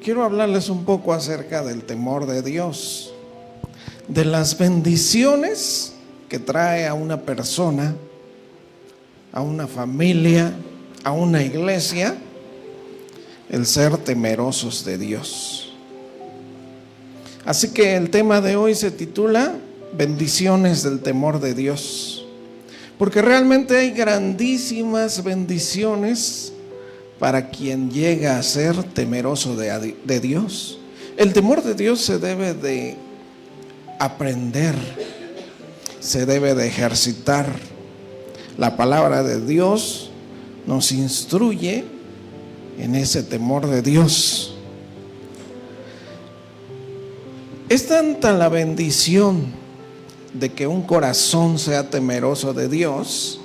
Quiero hablarles un poco acerca del temor de Dios, de las bendiciones que trae a una persona, a una familia, a una iglesia, el ser temerosos de Dios. Así que el tema de hoy se titula Bendiciones del temor de Dios, porque realmente hay grandísimas bendiciones para quien llega a ser temeroso de Dios. El temor de Dios se debe de aprender, se debe de ejercitar. La palabra de Dios nos instruye en ese temor de Dios. Es tanta la bendición de que un corazón sea temeroso de Dios,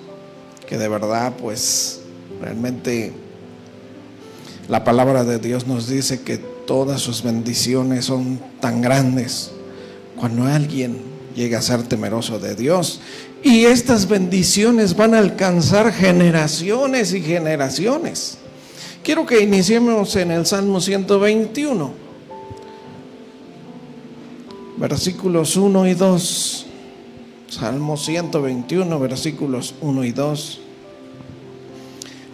que de verdad pues realmente la palabra de Dios nos dice que todas sus bendiciones son tan grandes cuando alguien llega a ser temeroso de Dios. Y estas bendiciones van a alcanzar generaciones y generaciones. Quiero que iniciemos en el Salmo 121, versículos 1 y 2. Salmo 121, versículos 1 y 2.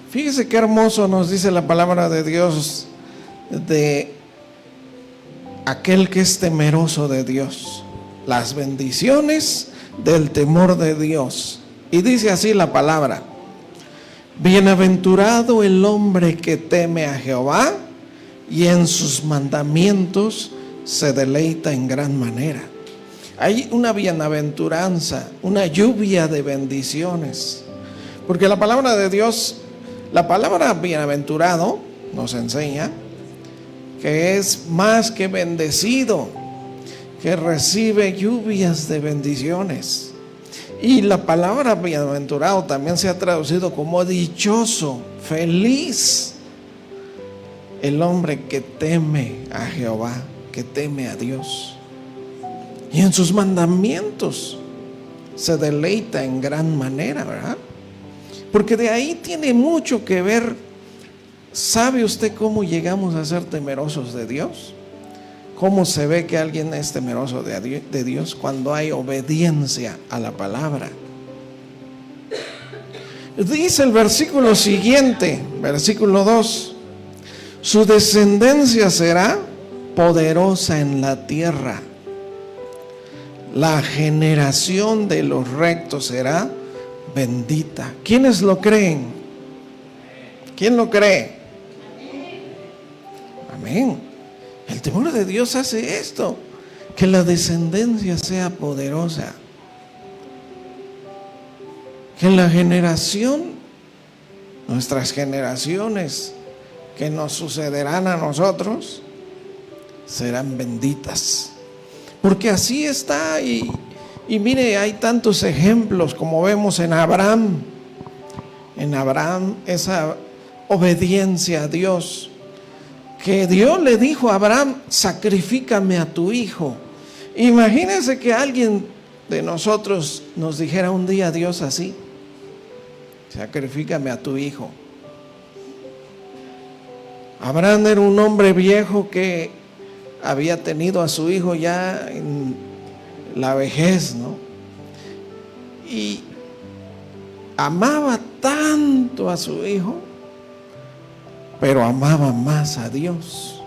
Fíjese qué hermoso nos dice la palabra de Dios de aquel que es temeroso de Dios. Las bendiciones del temor de Dios. Y dice así la palabra: bienaventurado el hombre que teme a Jehová y en sus mandamientos se deleita en gran manera. Hay una bienaventuranza, una lluvia de bendiciones. Porque la palabra de Dios, la palabra bienaventurado nos enseña que es más que bendecido, que recibe lluvias de bendiciones. Y la palabra bienaventurado también se ha traducido como dichoso, feliz. El hombre que teme a Jehová, que teme a Dios. Y en sus mandamientos se deleita en gran manera, ¿verdad? Porque de ahí tiene mucho que ver. ¿Sabe usted cómo llegamos a ser temerosos de Dios? ¿Cómo se ve que alguien es temeroso de Dios? Cuando hay obediencia a la palabra. Dice el versículo siguiente, versículo 2: su descendencia será poderosa en la tierra. La generación de los rectos será bendita. ¿Quiénes lo creen? ¿Quién lo cree? Amén. El temor de Dios hace esto, que la descendencia sea poderosa, que la generación, nuestras generaciones que nos sucederán a nosotros, serán benditas. Porque así está. Y mire, hay tantos ejemplos como vemos en Abraham. En Abraham, esa obediencia a Dios, que Dios le dijo a Abraham: sacrifícame a tu hijo. Imagínense que alguien de nosotros nos dijera un día a Dios así: sacrifícame a tu hijo. Abraham era un hombre viejo que había tenido a su hijo ya en la vejez, ¿no? Y amaba tanto a su hijo, pero amaba más a Dios.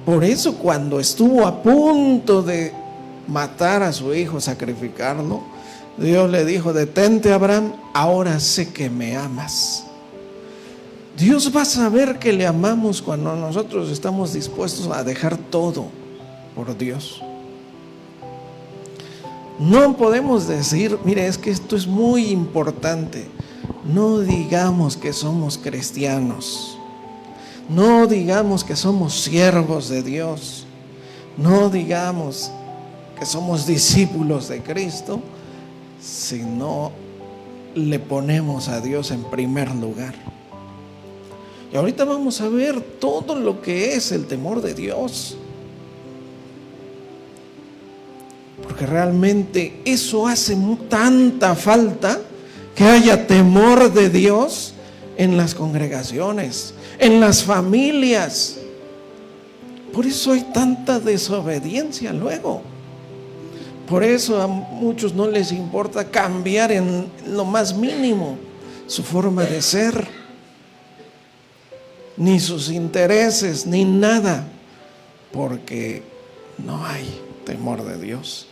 Por eso cuando estuvo a punto de matar a su hijo, sacrificarlo, Dios le dijo: detente, Abraham, ahora sé que me amas. Dios va a saber que le amamos cuando nosotros estamos dispuestos a dejar todo por Dios. No podemos decir: mire, es que esto es muy importante. No digamos que somos cristianos. No digamos que somos siervos de Dios. No digamos que somos discípulos de Cristo si no le ponemos a Dios en primer lugar. Y ahorita vamos a ver todo lo que es el temor de Dios. Porque realmente eso hace tanta falta, que haya temor de Dios en las congregaciones, en las familias. Por eso hay tanta desobediencia luego. Por eso a muchos no les importa cambiar en lo más mínimo su forma de ser, ni sus intereses, ni nada, porque no hay temor de Dios.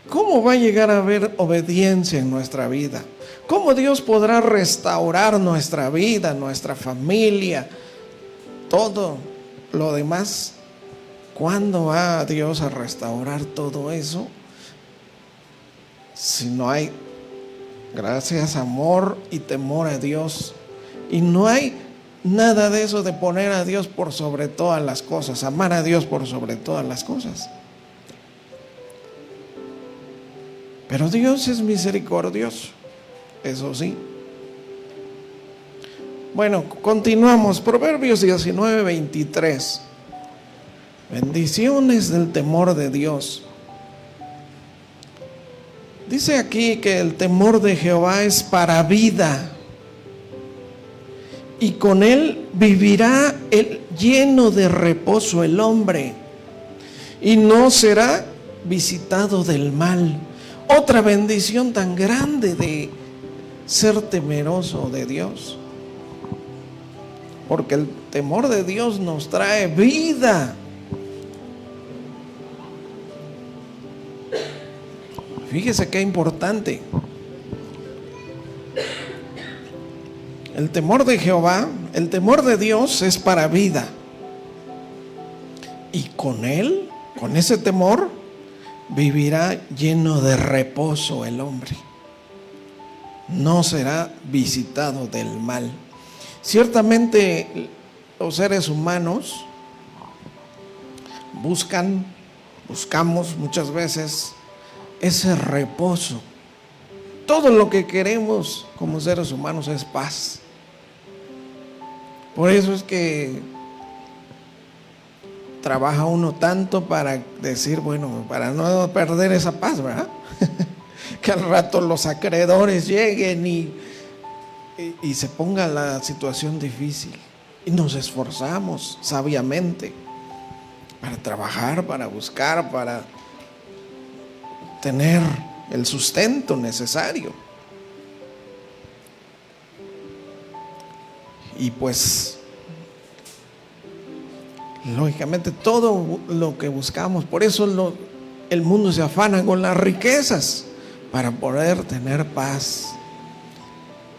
¿Cómo va a llegar a haber obediencia en nuestra vida? ¿Cómo Dios podrá restaurar nuestra vida, nuestra familia, todo lo demás? ¿Cuándo va Dios a restaurar todo eso? Si no hay, gracias, amor y temor a Dios. Y no hay nada de eso de poner a Dios por sobre todas las cosas, amar a Dios por sobre todas las cosas. Pero Dios es misericordioso, eso sí. Bueno, continuamos. Proverbios 19:23. Bendiciones del temor de Dios. Dice aquí que el temor de Jehová es para vida, y con él vivirá lleno de reposo el hombre, y no será visitado del mal. Otra bendición tan grande de ser temeroso de Dios, porque el temor de Dios nos trae vida. Fíjese qué importante. El temor de Jehová, el temor de Dios es para vida. Y con él, con ese temor, vivirá lleno de reposo el hombre. No será visitado del mal. Ciertamente los seres humanos buscamos muchas veces ese reposo. Todo lo que queremos como seres humanos es paz. Por eso es que trabaja uno tanto para decir, bueno, para no perder esa paz, ¿verdad? Que al rato los acreedores lleguen y se ponga la situación difícil. Y nos esforzamos sabiamente para trabajar, para buscar, para tener el sustento necesario. Y pues, lógicamente, todo lo que buscamos, por eso el mundo se afana con las riquezas, para poder tener paz.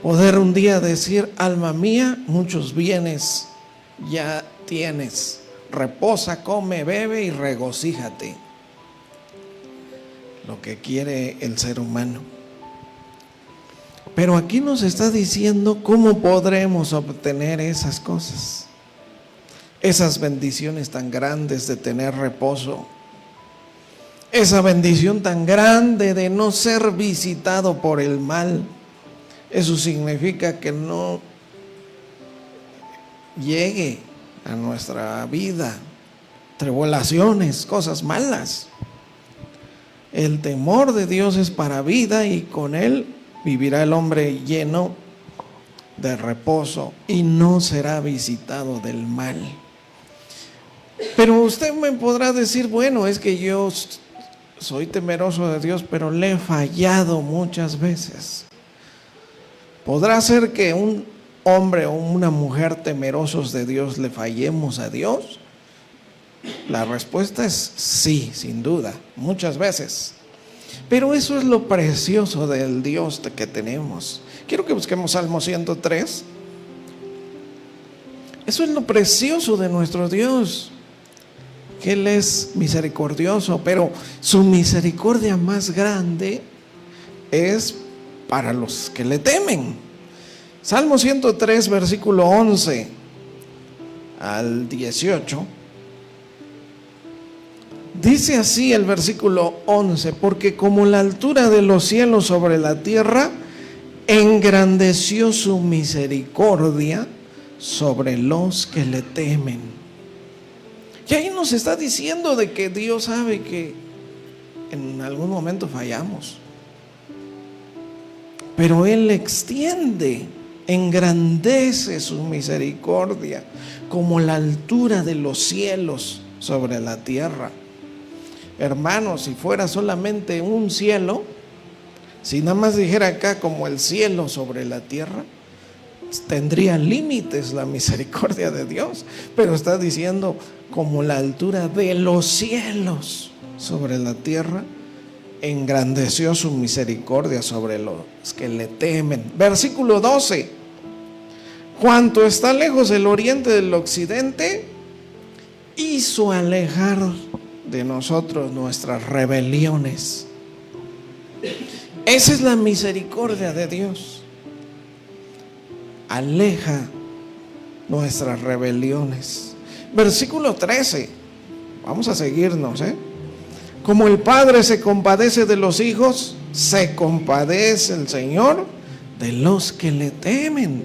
Poder un día decir, alma mía, muchos bienes ya tienes. Reposa, come, bebe y regocíjate. Lo que quiere el ser humano. Pero aquí nos está diciendo cómo podremos obtener esas cosas, esas bendiciones tan grandes de tener reposo, esa bendición tan grande de no ser visitado por el mal. Eso significa que no llegue a nuestra vida tribulaciones, cosas malas. El temor de Dios es para vida, y con él vivirá el hombre lleno de reposo y no será visitado del mal. Pero usted me podrá decir, bueno, es que yo soy temeroso de Dios, pero le he fallado muchas veces. ¿Podrá ser que un hombre o una mujer temerosos de Dios le fallemos a Dios? La respuesta es sí, sin duda, muchas veces. Pero eso es lo precioso del Dios que tenemos. Quiero que busquemos Salmo 103. Eso es lo precioso de nuestro Dios, que Él es misericordioso, pero su misericordia más grande es para los que le temen. Salmo 103, versículo 11 al 18. Dice así el versículo 11: porque como la altura de los cielos sobre la tierra, engrandeció su misericordia sobre los que le temen. Y ahí nos está diciendo de que Dios sabe que en algún momento fallamos, pero Él extiende engrandece su misericordia como la altura de los cielos sobre la tierra. Hermanos, si fuera solamente un cielo, si nada más dijera acá como el cielo sobre la tierra, tendría límites la misericordia de Dios, pero está diciendo como la altura de los cielos sobre la tierra, engrandeció su misericordia sobre los que le temen. Versículo 12: cuanto está lejos el oriente del occidente, hizo alejar de nosotros nuestras rebeliones. Esa es la misericordia de Dios. Aleja nuestras rebeliones. Versículo 13. Vamos a seguirnos, Como el Padre se compadece de los hijos, se compadece el Señor de los que le temen.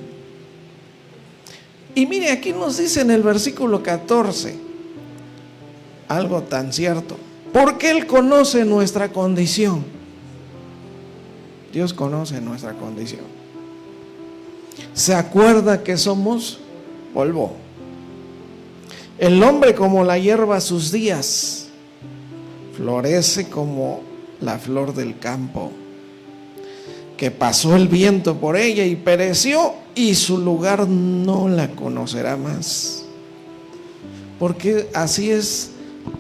Y mire, aquí nos dice en el versículo 14 algo tan cierto. Porque Él conoce nuestra condición. Dios conoce nuestra condición. Se acuerda que somos polvo. El hombre como la hierba sus días, florece como la flor del campo, que pasó el viento por ella y pereció, y su lugar no la conocerá más. Porque así es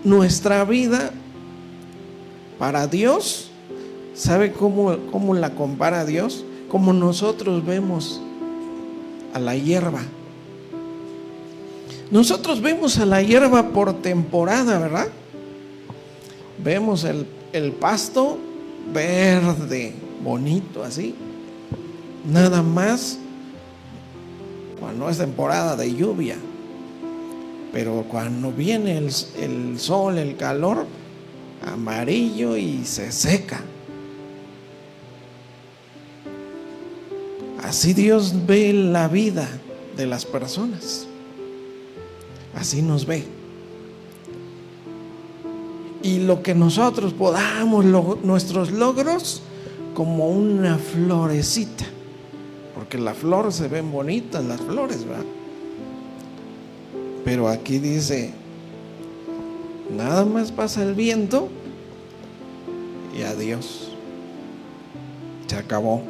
nuestra vida para Dios. ¿Sabe cómo la compara Dios? Como nosotros vemos a la hierba. Nosotros vemos a la hierba por temporada, ¿verdad? Vemos el pasto verde, bonito así. Nada más cuando es temporada de lluvia. Pero cuando viene el sol, el calor, amarillo y se seca. Así Dios ve la vida de las personas. Así nos ve. Y lo que nosotros podamos, nuestros logros, como una florecita. Porque las flores se ven bonitas, las flores, ¿verdad? Pero aquí dice, nada más pasa el viento y adiós. Se acabó.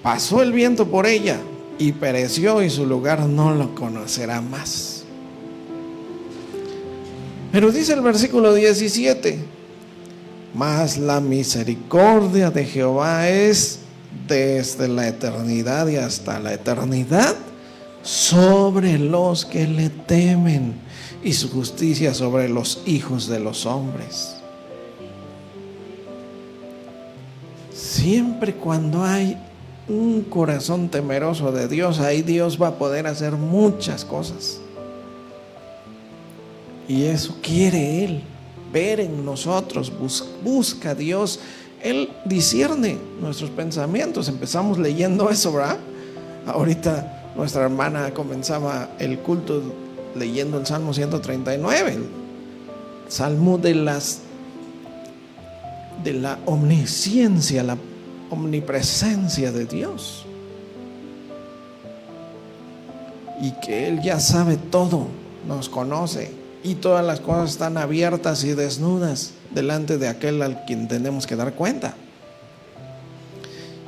Pasó el viento por ella y pereció, y su lugar no lo conocerá más. Pero dice el versículo 17: mas la misericordia de Jehová es desde la eternidad y hasta la eternidad sobre los que le temen, y su justicia sobre los hijos de los hombres. Siempre cuando hay un corazón temeroso de Dios, ahí Dios va a poder hacer muchas cosas. Y eso quiere Él, ver en nosotros. Busca a Dios. Él discierne nuestros pensamientos. Empezamos leyendo eso, ¿verdad? Ahorita nuestra hermana comenzaba el culto leyendo el Salmo 139, el Salmo de la omnisciencia, la omnipresencia de Dios, y que Él ya sabe todo, nos conoce, y todas las cosas están abiertas y desnudas delante de aquel al quien tenemos que dar cuenta.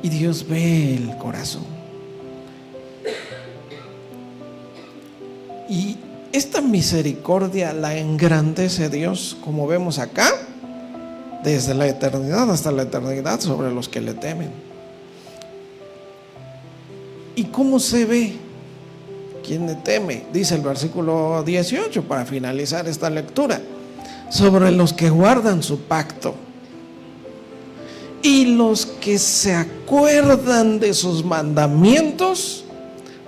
Y Dios ve el corazón. Y esta misericordia la engrandece Dios, como vemos acá, desde la eternidad hasta la eternidad sobre los que le temen. ¿Y cómo se ve quién le teme? Dice el versículo 18, para finalizar esta lectura: sobre los que guardan su pacto y los que se acuerdan de sus mandamientos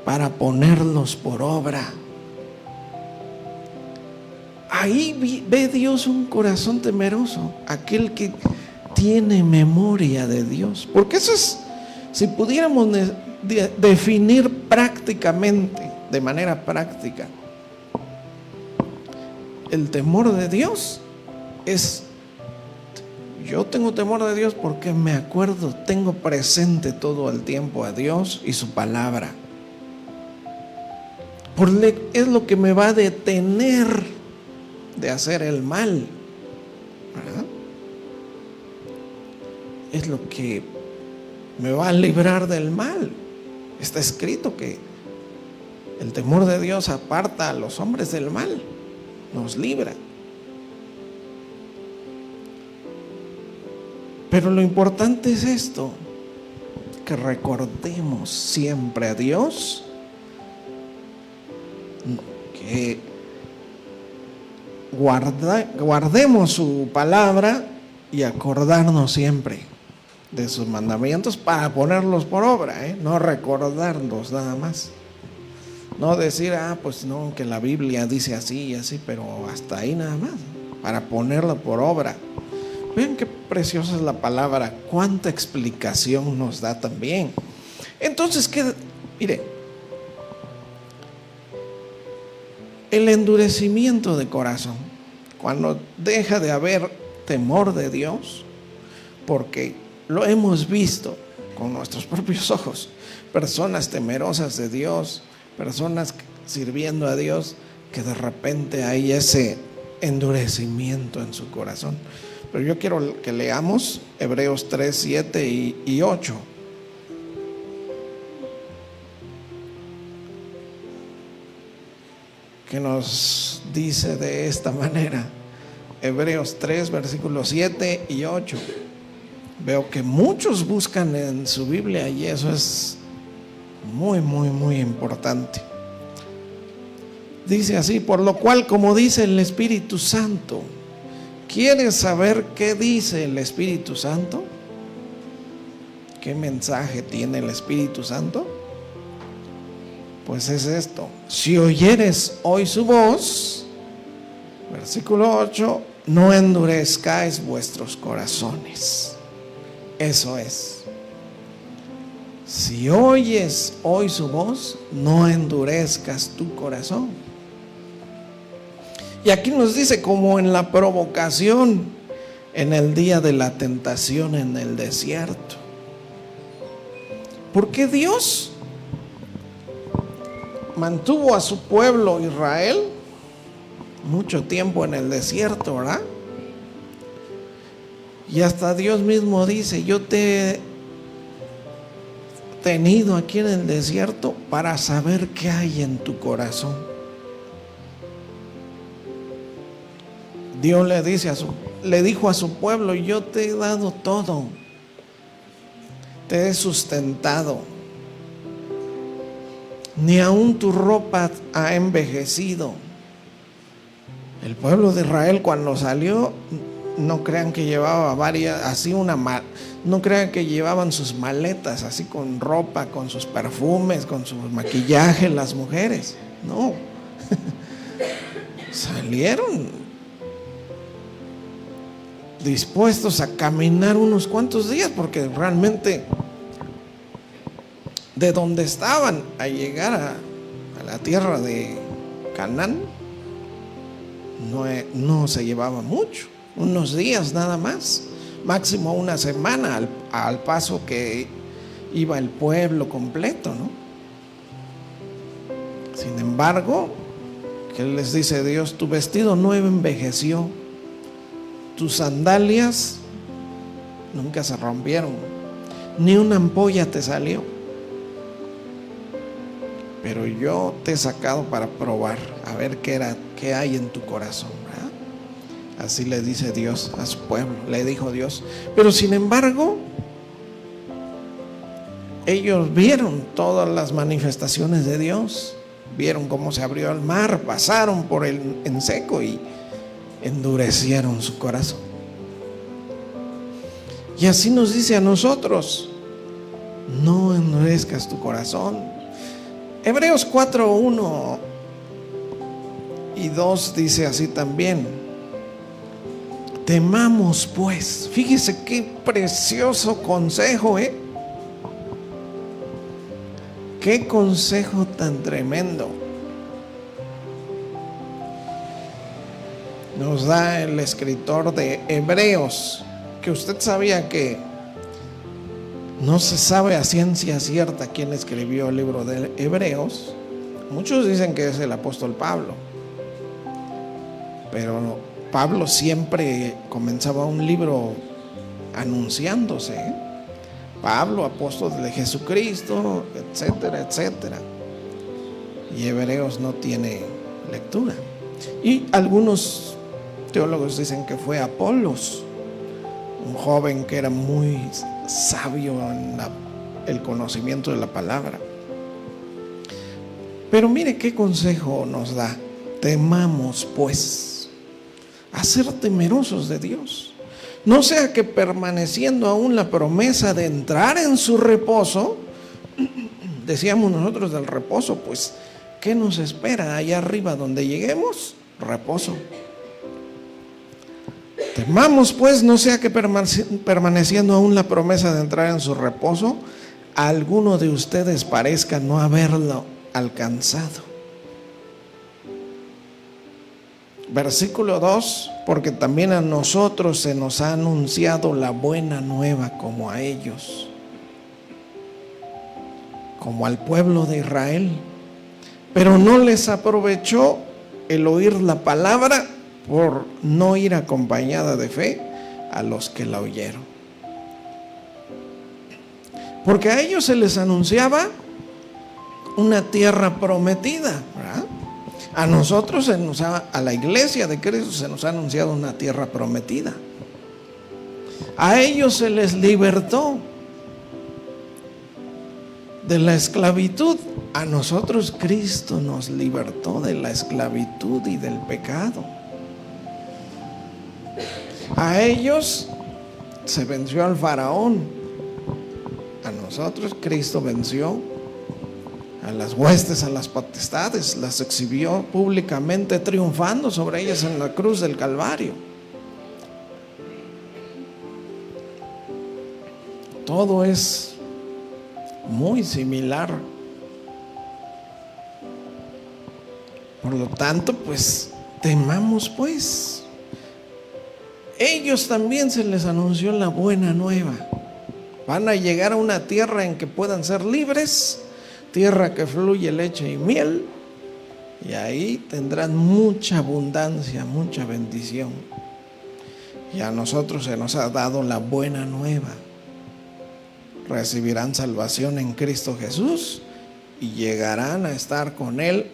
para ponerlos por obra. Ahí ve Dios un corazón temeroso, aquel que tiene memoria de Dios. Porque eso es, si pudiéramos definir prácticamente, de manera práctica, el temor de Dios es: Yo tengo temor de Dios porque me acuerdo, tengo presente todo el tiempo a Dios y su palabra. Es lo que me va a detener de hacer el mal, ¿verdad? Es lo que me va a librar del mal. Está escrito que el temor de Dios aparta a los hombres del mal, nos libra. Pero lo importante es esto, que recordemos siempre a Dios, que guardemos su palabra y acordarnos siempre de sus mandamientos para ponerlos por obra, no recordarlos nada más. No decir, pues no, que la Biblia dice así y así, pero hasta ahí nada más, para ponerlo por obra. Vean qué preciosa es la palabra, cuánta explicación nos da también. Entonces, mire, el endurecimiento de corazón, cuando deja de haber temor de Dios, porque lo hemos visto con nuestros propios ojos, personas temerosas de Dios, personas sirviendo a Dios, que de repente hay ese endurecimiento en su corazón. Pero yo quiero que leamos Hebreos 3, 7 y 8. Que nos dice de esta manera. Hebreos 3, versículos 7 y 8. Veo que muchos buscan en su Biblia y eso es muy, muy, muy importante. Dice así: por lo cual, como dice el Espíritu Santo. ¿Quieres saber qué dice el Espíritu Santo? ¿Qué mensaje tiene el Espíritu Santo? Pues es esto: si oyeres hoy su voz, versículo 8, no endurezcáis vuestros corazones. Eso es. Si oyes hoy su voz, no endurezcas tu corazón. Y aquí nos dice, como en la provocación, en el día de la tentación en el desierto. Porque Dios mantuvo a su pueblo Israel mucho tiempo en el desierto, ¿verdad? Y hasta Dios mismo dice: yo te he tenido aquí en el desierto para saber qué hay en tu corazón. Dios le dijo a su pueblo: yo te he dado todo, te he sustentado, ni aun tu ropa ha envejecido. El pueblo de Israel, cuando salió, no crean que llevaba no crean que llevaban sus maletas así con ropa, con sus perfumes, con su maquillaje, las mujeres. No. Salieron dispuestos a caminar unos cuantos días, porque realmente de donde estaban a llegar a la tierra de Canaán no se llevaba mucho, unos días nada más, máximo una semana al paso que iba el pueblo completo, ¿no? Sin embargo, ¿qué les dice Dios? Tu vestido no envejeció, tus sandalias nunca se rompieron, ni una ampolla te salió, pero yo te he sacado para probar, a ver qué hay en tu corazón, ¿verdad? Así le dice Dios a su pueblo, le dijo Dios. Pero sin embargo, ellos vieron todas las manifestaciones de Dios, vieron cómo se abrió el mar, pasaron por en seco y endurecieron su corazón. Y así nos dice a nosotros: no endurezcas tu corazón. Hebreos 4, 1 y 2 dice así también: temamos pues. Fíjese qué precioso consejo, qué consejo tan tremendo nos da el escritor de Hebreos, que usted sabía que no se sabe a ciencia cierta quién escribió el libro de Hebreos. Muchos dicen que es el apóstol Pablo, pero Pablo siempre comenzaba un libro anunciándose, ¿eh? Pablo, apóstol de Jesucristo, etcétera, etcétera. Y Hebreos no tiene lectura. Y algunos teólogos dicen que fue Apolos, un joven que era muy sabio en el conocimiento de la palabra. Pero mire qué consejo nos da: temamos pues a ser temerosos de Dios, no sea que permaneciendo aún la promesa de entrar en su reposo, decíamos nosotros del reposo, pues ¿qué nos espera allá arriba donde lleguemos? Reposo. Temamos pues, no sea que permaneciendo aún la promesa de entrar en su reposo, a alguno de ustedes parezca no haberlo alcanzado. Versículo 2: porque también a nosotros se nos ha anunciado la buena nueva como a ellos, como al pueblo de Israel, pero no les aprovechó el oír la palabra por no ir acompañada de fe a los que la oyeron. Porque a ellos se les anunciaba una tierra prometida, ¿verdad? A nosotros, a la iglesia de Cristo, se nos ha anunciado una tierra prometida. A ellos se les libertó de la esclavitud. A nosotros Cristo nos libertó de la esclavitud y del pecado. A ellos se venció al faraón. A nosotros Cristo venció a las huestes, a las potestades, las exhibió públicamente, triunfando sobre ellas en la cruz del Calvario. Todo es muy similar. Por lo tanto, pues temamos pues. Ellos también se les anunció la buena nueva. Van a llegar a una tierra en que puedan ser libres, tierra que fluye leche y miel, y ahí tendrán mucha abundancia, mucha bendición. Y a nosotros se nos ha dado la buena nueva. Recibirán salvación en Cristo Jesús y llegarán a estar con Él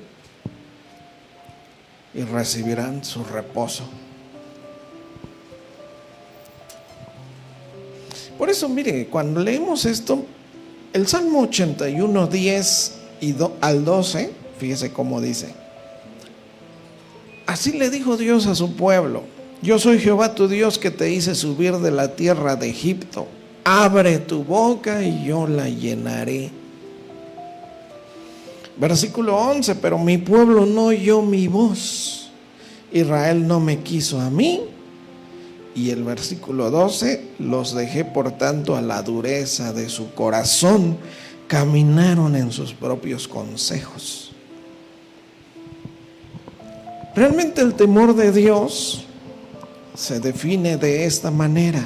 y recibirán su reposo. Por eso, mire, cuando leemos esto, el Salmo 81, 10 al 12, fíjese cómo dice: así le dijo Dios a su pueblo: yo soy Jehová tu Dios, que te hice subir de la tierra de Egipto. Abre tu boca y yo la llenaré. Versículo 11: pero mi pueblo no oyó mi voz, Israel no me quiso a mí. Y el versículo 12: los dejé por tanto a la dureza de su corazón, caminaron en sus propios consejos. Realmente el temor de Dios se define de esta manera: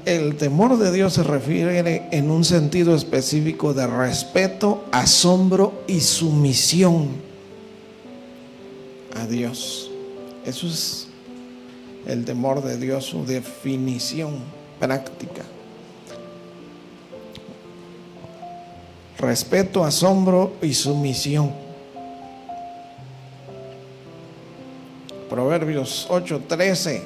el temor de Dios se refiere en un sentido específico de respeto, asombro y sumisión a Dios. Eso es el temor de Dios, su definición práctica. Respeto, asombro y sumisión. Proverbios 8:13,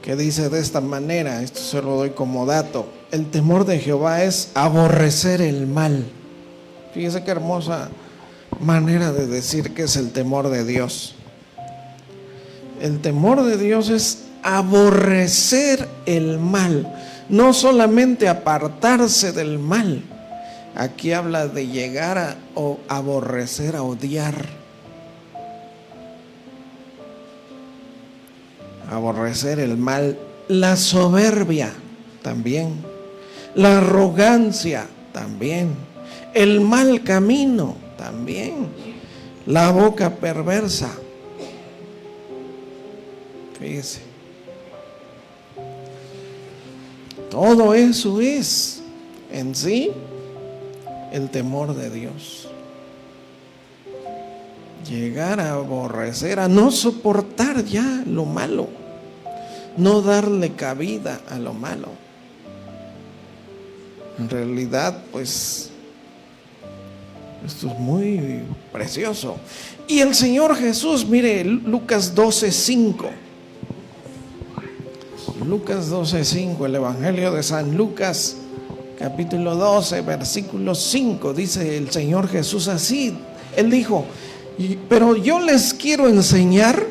que dice de esta manera, esto se lo doy como dato: el temor de Jehová es aborrecer el mal. Fíjese qué hermosa manera de decir que es el temor de Dios. El temor de Dios es aborrecer el mal, no solamente apartarse del mal. Aquí habla de llegar a aborrecer, a odiar. Aborrecer el mal, la soberbia también, la arrogancia también, el mal camino también, la boca perversa Fíjese. Todo eso es en sí el temor de Dios. Llegar a aborrecer, a no soportar ya lo malo, no darle cabida a lo malo. En realidad, pues, esto es muy precioso. Y el Señor Jesús, mire, Lucas 12:5. Lucas 12:5, el Evangelio de San Lucas, capítulo 12, versículo 5, dice el Señor Jesús así. Él dijo: pero yo les quiero enseñar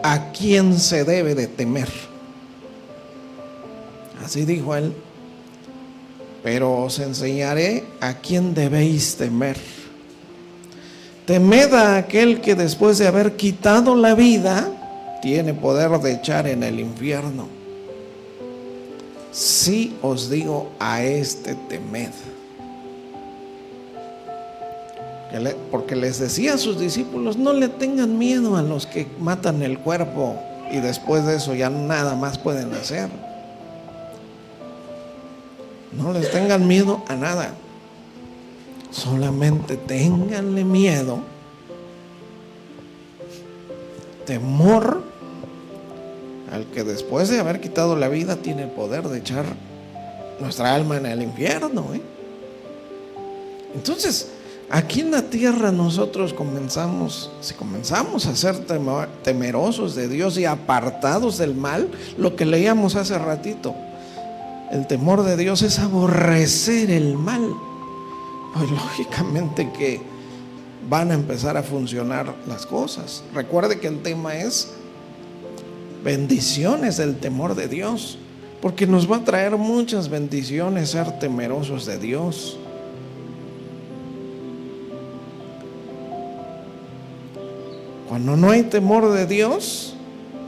a quién se debe de temer. Así dijo él. Pero os enseñaré a quién debéis temer. Temed a aquel que después de haber quitado la vida tiene poder de echar en el infierno. Sí os digo, a este temed. Porque les decía a sus discípulos: no le tengan miedo a los que matan el cuerpo y después de eso ya nada más pueden hacer. No les tengan miedo a nada. Solamente ténganle miedo, temor al que después de haber quitado la vida tiene el poder de echar nuestra alma en el infierno. Entonces, aquí en la tierra nosotros si comenzamos a ser temerosos de Dios y apartados del mal, lo que leíamos hace ratito, el temor de Dios es aborrecer el mal. Pues lógicamente que van a empezar a funcionar las cosas. Recuerde que el tema es bendiciones del temor de Dios, porque nos va a traer muchas bendiciones ser temerosos de Dios. Cuando no hay temor de Dios,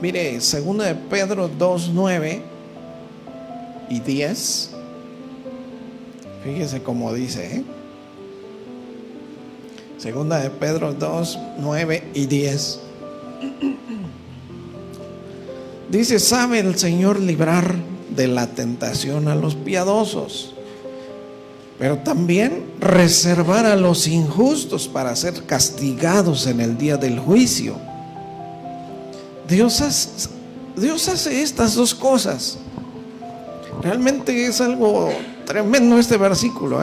mire, 2 de Pedro 2:9 y 10, fíjese cómo dice, 2 de Pedro 2:9 y 10. Dice: sabe el Señor librar de la tentación a los piadosos, pero también reservar a los injustos para ser castigados en el día del juicio. Dios hace estas dos cosas. Realmente es algo tremendo este versículo,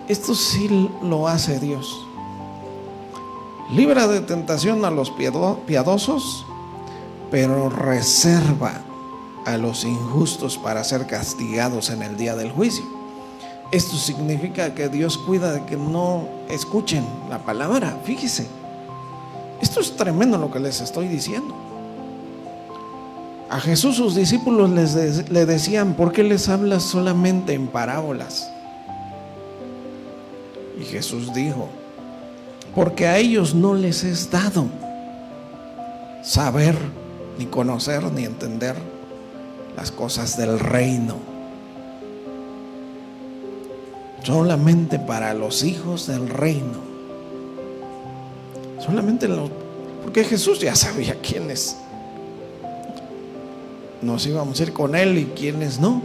Esto sí lo hace Dios. Libra de tentación a los piadosos, pero reserva a los injustos para ser castigados en el día del juicio. Esto significa que Dios cuida de que no escuchen la palabra. Fíjese, esto es tremendo lo que les estoy diciendo. A Jesús sus discípulos le decían: ¿por qué les hablas solamente en parábolas? Y Jesús dijo: porque a ellos no les es dado saber, ni conocer, ni entender las cosas del reino. Solamente para los hijos del reino. Porque Jesús ya sabía quiénes nos íbamos a ir con él y quiénes no.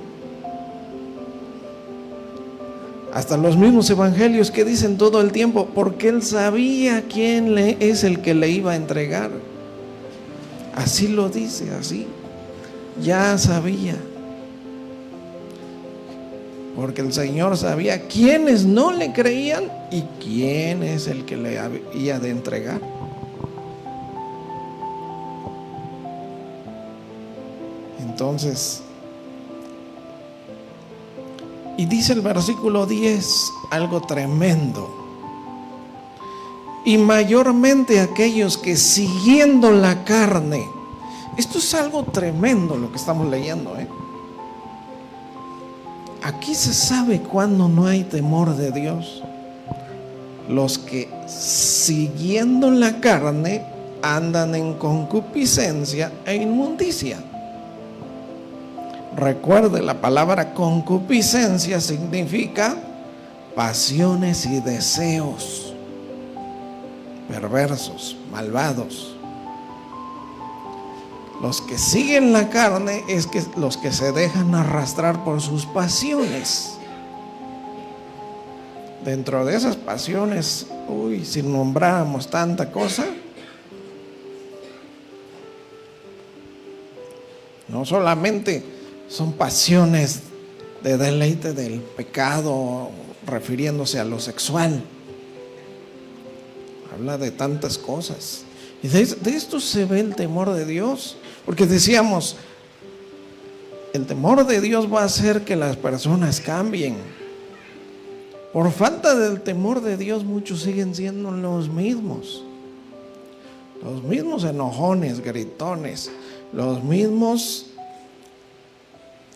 Hasta los mismos evangelios que dicen todo el tiempo, porque él sabía quién es el que le iba a entregar. Así lo dice, así. Ya sabía. Porque el Señor sabía quiénes no le creían y quién es el que le había de entregar. Entonces, y dice el versículo 10 algo tremendo: y mayormente aquellos que siguiendo la carne. Esto es algo tremendo lo que estamos leyendo, Aquí se sabe cuándo no hay temor de Dios. Los que siguiendo la carne andan en concupiscencia e inmundicia. Recuerde, la palabra concupiscencia significa pasiones y deseos perversos, malvados. Los que siguen la carne es que los que se dejan arrastrar por sus pasiones. Dentro de esas pasiones, si nombráramos tanta cosa, no solamente son pasiones de deleite del pecado, refiriéndose a lo sexual, habla de tantas cosas. Y de esto se ve el temor de Dios, porque decíamos, el temor de Dios va a hacer que las personas cambien. Por falta del temor de Dios, muchos siguen siendo los mismos enojones, gritones, los mismos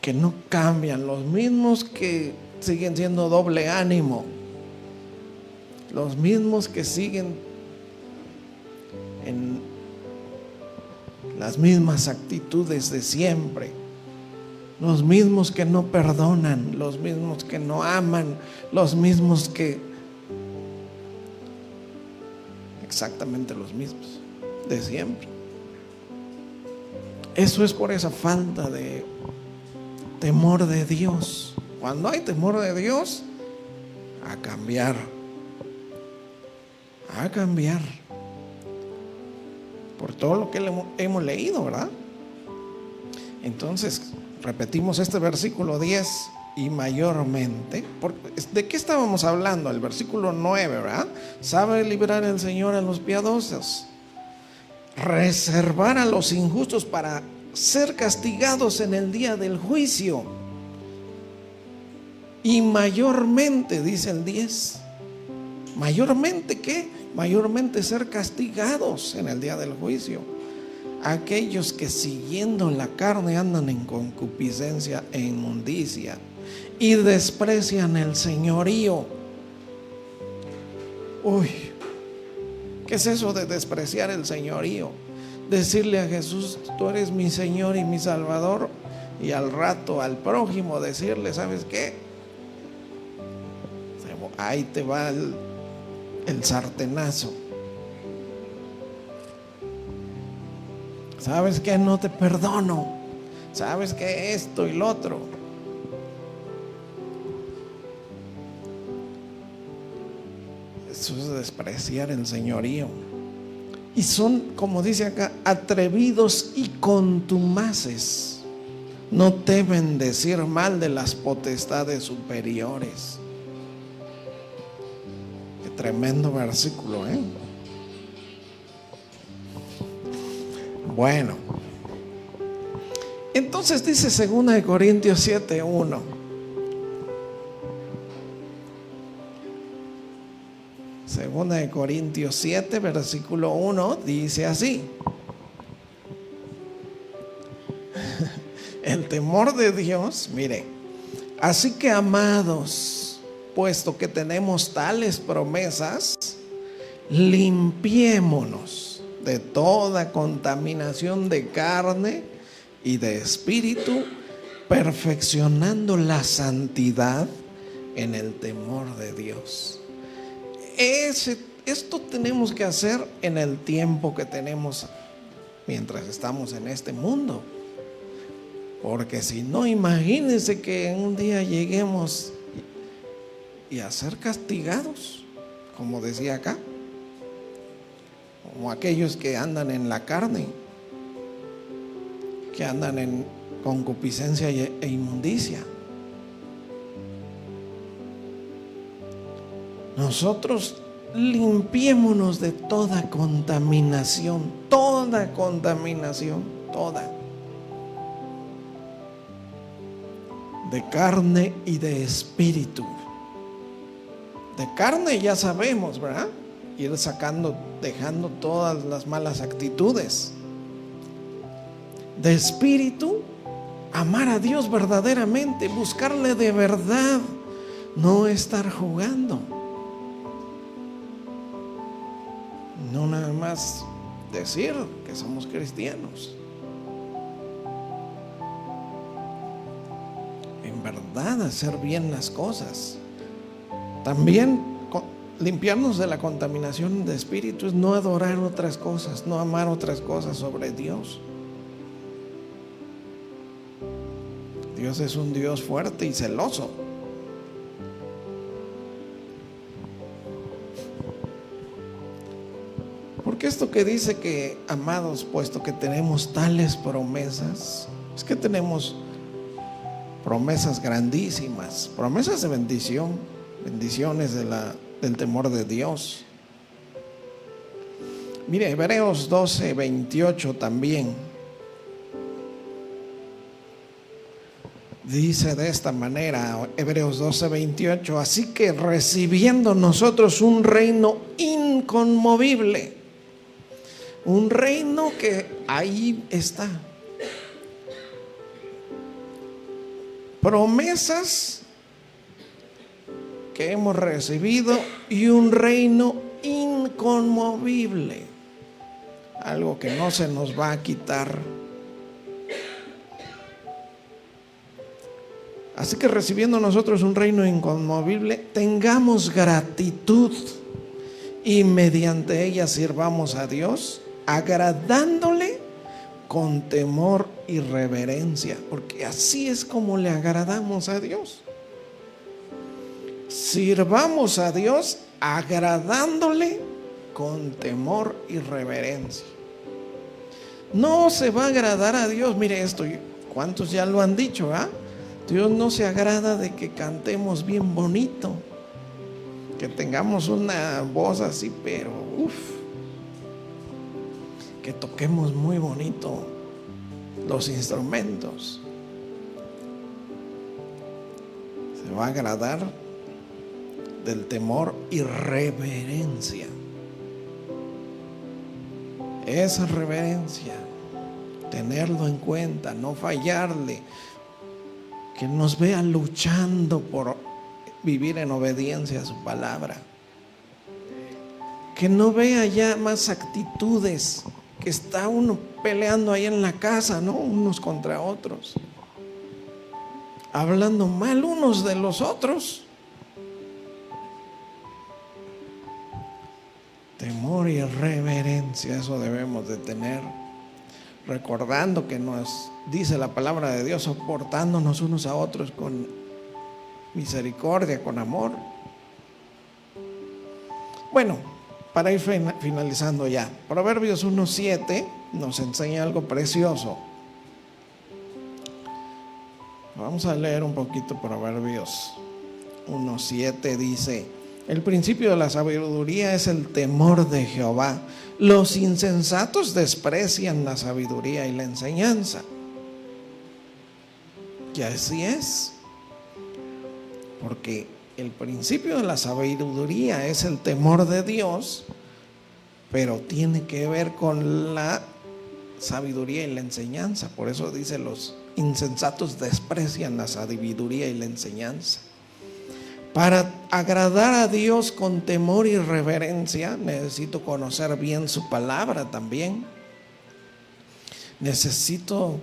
que no cambian, los mismos que siguen siendo doble ánimo, los mismos que siguen en las mismas actitudes de siempre, los mismos que no perdonan, los mismos que no aman, los mismos que... exactamente los mismos de siempre. Eso es por esa falta de temor de Dios. Cuando hay temor de Dios, a cambiar, por todo lo que hemos leído, ¿verdad? Entonces, repetimos este versículo 10, y mayormente, ¿de qué estábamos hablando? El versículo 9, ¿verdad? Sabe librar el Señor a los piadosos, reservar a los injustos para ser castigados en el día del juicio. Y mayormente, dice el 10, mayormente ¿qué? Mayormente ser castigados en el día del juicio. Aquellos que siguiendo la carne andan en concupiscencia e inmundicia y desprecian el señorío. ¿Qué es eso de despreciar el señorío? Decirle a Jesús, tú eres mi Señor y mi Salvador, y al rato al prójimo decirle, ¿sabes qué? Ahí te va el sartenazo. ¿Sabes qué? No te perdono. ¿Sabes qué? Esto y lo otro. Eso es despreciar el señorío. Y son, como dice acá, atrevidos y contumaces. No temen decir mal de las potestades superiores. Qué tremendo versículo, ¿eh? Bueno, entonces dice 2 Corintios 7:1. Segunda de Corintios 7, versículo 1, dice así: el temor de Dios, mire, así que amados, puesto que tenemos tales promesas, limpiémonos de toda contaminación de carne y de espíritu, perfeccionando la santidad en el temor de Dios. Esto tenemos que hacer en el tiempo que tenemos mientras estamos en este mundo, porque si no, imagínense que un día lleguemos y a ser castigados, como decía acá, como aquellos que andan en la carne, que andan en concupiscencia e inmundicia. Nosotros limpiémonos de toda contaminación, de carne y de espíritu. De carne ya sabemos, ¿verdad? Ir dejando todas las malas actitudes. De espíritu, amar a Dios verdaderamente, buscarle de verdad, no estar jugando. No nada más decir que somos cristianos. En verdad, hacer bien las cosas. También limpiarnos de la contaminación de espíritu es no adorar otras cosas, no amar otras cosas sobre Dios. Dios es un Dios fuerte y celoso. Porque esto que dice que, amados, puesto que tenemos tales promesas, es que tenemos promesas grandísimas, promesas de bendición, bendiciones del temor de Dios. Mire, Hebreos 12:28 también dice de esta manera, Hebreos 12:28: así que recibiendo nosotros un reino inconmovible, un reino que ahí está, promesas que hemos recibido y un reino inconmovible, algo que no se nos va a quitar. Así que recibiendo nosotros un reino inconmovible, tengamos gratitud y mediante ella sirvamos a Dios, agradándole con temor y reverencia, porque así es como le agradamos a Dios. Sirvamos a Dios agradándole con temor y reverencia. No se va a agradar a Dios, mire esto, ¿cuántos ya lo han dicho? Dios no se agrada de que cantemos bien bonito, que tengamos una voz así, pero que toquemos muy bonito los instrumentos. Se va a agradar del temor y reverencia. Esa reverencia, tenerlo en cuenta, no fallarle, que nos vea luchando por vivir en obediencia a su palabra, que no vea ya más actitudes, que está uno peleando ahí en la casa, ¿no? Unos contra otros, hablando mal unos de los otros. Temor y reverencia, eso debemos de tener, recordando que nos dice la palabra de Dios, soportándonos unos a otros con misericordia, con amor. Bueno, para ir finalizando ya, Proverbios 1:7 nos enseña algo precioso. Vamos a leer un poquito Proverbios 1:7. Dice: el principio de la sabiduría es el temor de Jehová. Los insensatos desprecian la sabiduría y la enseñanza. Y así es, porque el principio de la sabiduría es el temor de Dios, pero tiene que ver con la sabiduría y la enseñanza. Por eso dice: los insensatos desprecian la sabiduría y la enseñanza. Para agradar a Dios con temor y reverencia, necesito conocer bien su palabra también. Necesito,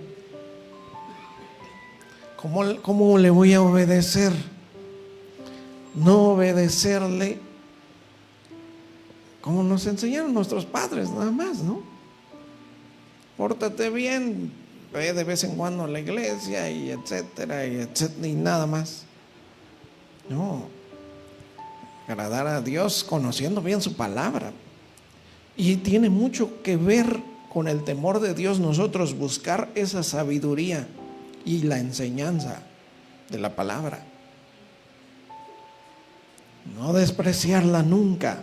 ¿cómo le voy a obedecer? No obedecerle como nos enseñaron nuestros padres, nada más, ¿no? Pórtate bien, ve de vez en cuando a la iglesia y etcétera, y nada más. No, agradar a Dios conociendo bien su palabra. Y tiene mucho que ver con el temor de Dios, nosotros buscar esa sabiduría y la enseñanza de la palabra. No despreciarla nunca.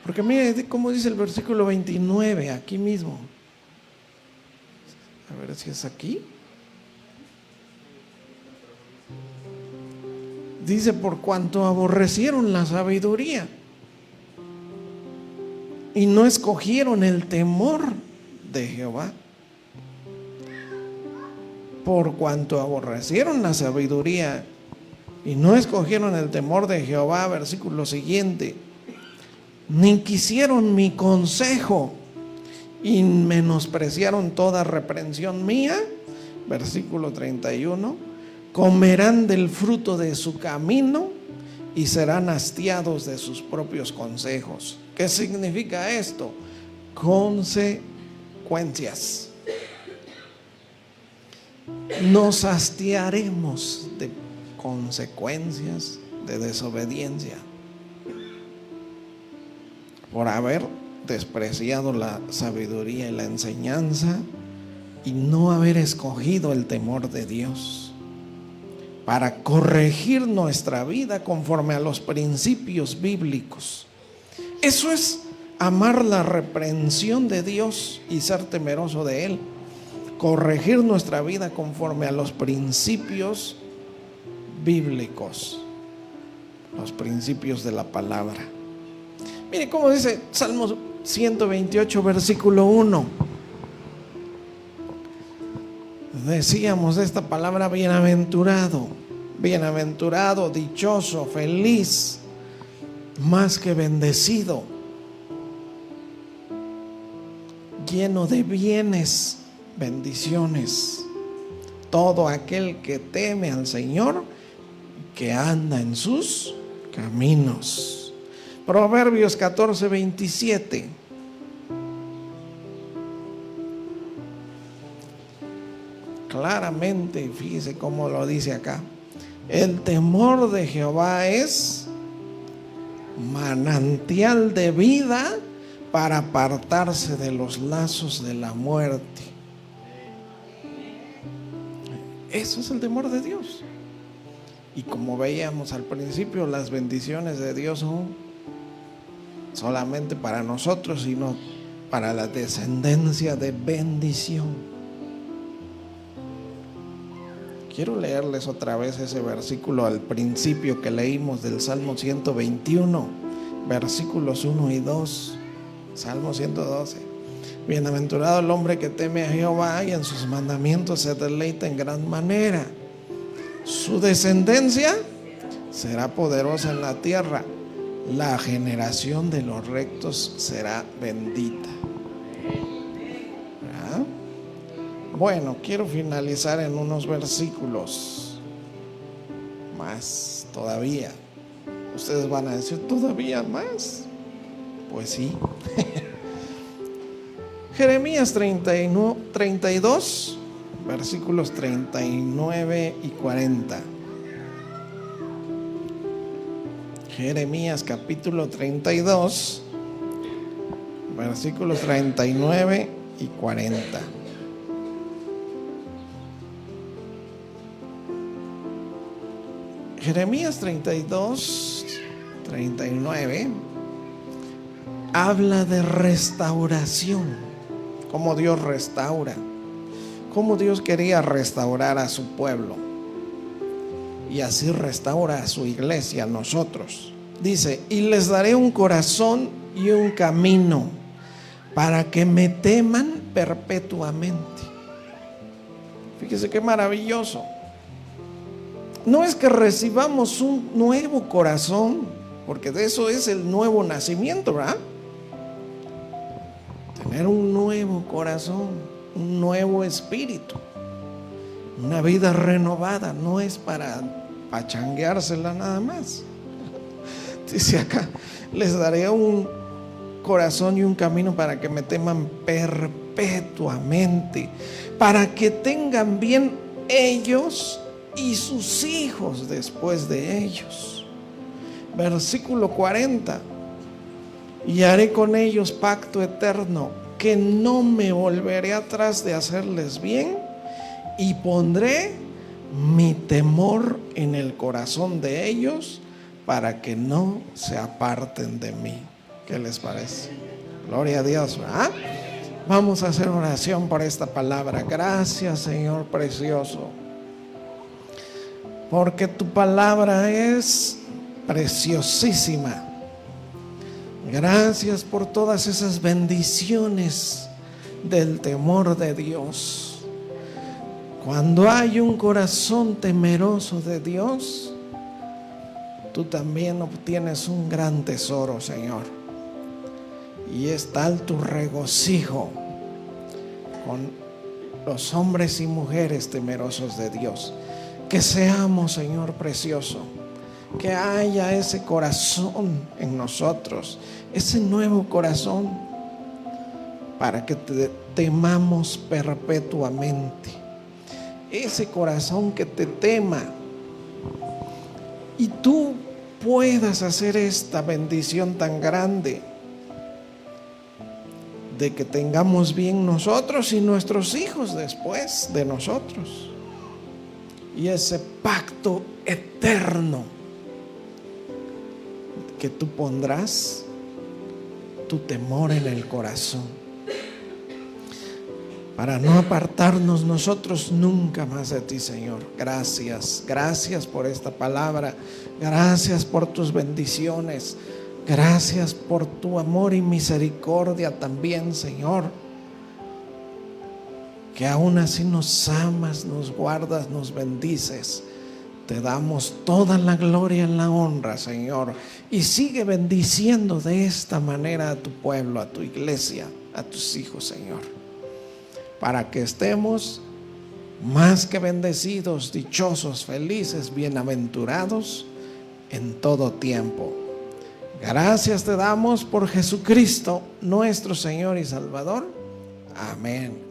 Porque mire cómo dice el versículo 29, aquí mismo. A ver si es aquí. Dice: por cuanto aborrecieron la sabiduría y no escogieron el temor de Jehová. Por cuanto aborrecieron la sabiduría y no escogieron el temor de Jehová, versículo siguiente, ni quisieron mi consejo y menospreciaron toda reprensión mía, versículo 31, comerán del fruto de su camino y serán hastiados de sus propios consejos. ¿Qué significa esto? Consecuencias. nos hastiaremos de consecuencias de desobediencia por haber despreciado la sabiduría y la enseñanza y no haber escogido el temor de Dios para corregir nuestra vida conforme a los principios bíblicos. Eso es amar la reprensión de Dios y ser temeroso de Él. Corregir nuestra vida conforme a los principios bíblicos, los principios de la palabra. Mire cómo dice Salmo 128, versículo 1. Decíamos esta palabra bienaventurado, bienaventurado, dichoso, feliz, más que bendecido, lleno de bienes, bendiciones, todo aquel que teme al Señor, que anda en sus caminos. Proverbios 14, 27. Claramente, fíjese cómo lo dice acá. El temor de Jehová es manantial de vida para apartarse de los lazos de la muerte. Eso es el temor de Dios. Y como veíamos al principio, las bendiciones de Dios son solamente para nosotros, sino para la descendencia de bendición. Quiero leerles otra vez ese versículo al principio que leímos del Salmo 121, versículos 1 y 2. Salmo 112. Bienaventurado el hombre que teme a Jehová y en sus mandamientos se deleita en gran manera. Su descendencia será poderosa en la tierra. La generación de los rectos será bendita. ¿Verdad? Bueno, quiero finalizar en unos versículos más todavía. Ustedes van a decir, ¿todavía más? Pues sí. Jeremías 32, versículos 39 y 40. Jeremías capítulo 32, versículos 39 y 40. Jeremías 32, 39 habla de restauración, cómo Dios restaura, cómo Dios quería restaurar a su pueblo y así restaura a su iglesia, a nosotros. Dice, y les daré un corazón y un camino para que me teman perpetuamente. Fíjese qué maravilloso. No es que recibamos un nuevo corazón, porque de eso es el nuevo nacimiento, ¿verdad? Tener un nuevo corazón, un nuevo espíritu, una vida renovada, no es para pachangueársela nada más. Dice acá, les daré un corazón y un camino para que me teman perpetuamente, para que tengan bien ellos y sus hijos después de ellos. Versículo 40. Y haré con ellos pacto eterno, que no me volveré atrás de hacerles bien, y pondré mi temor en el corazón de ellos para que no se aparten de mí. ¿Qué les parece? Gloria a Dios, ¿verdad? Vamos a hacer oración por esta palabra. Gracias, Señor precioso, porque tu palabra es preciosísima. Gracias por todas esas bendiciones del temor de Dios. Cuando hay un corazón temeroso de Dios, tú también obtienes un gran tesoro, Señor. Y es tal tu regocijo con los hombres y mujeres temerosos de Dios. Que seamos, Señor precioso, que haya ese corazón en nosotros, ese nuevo corazón, para que te temamos perpetuamente. ese corazón que te tema, y tú puedas hacer esta bendición tan grande de que tengamos bien nosotros y nuestros hijos después de nosotros, y ese pacto eterno que tú pondrás tu temor en el corazón, para no apartarnos nosotros nunca más de ti, Señor. Gracias, gracias por esta palabra, gracias por tus bendiciones, gracias por tu amor y misericordia también, Señor, que aún así nos amas, nos guardas, nos bendices. Te damos toda la gloria y la honra, Señor, y sigue bendiciendo de esta manera a tu pueblo, a tu iglesia, a tus hijos, Señor, para que estemos más que bendecidos, dichosos, felices, bienaventurados en todo tiempo. Gracias te damos por Jesucristo, nuestro Señor y Salvador. Amén.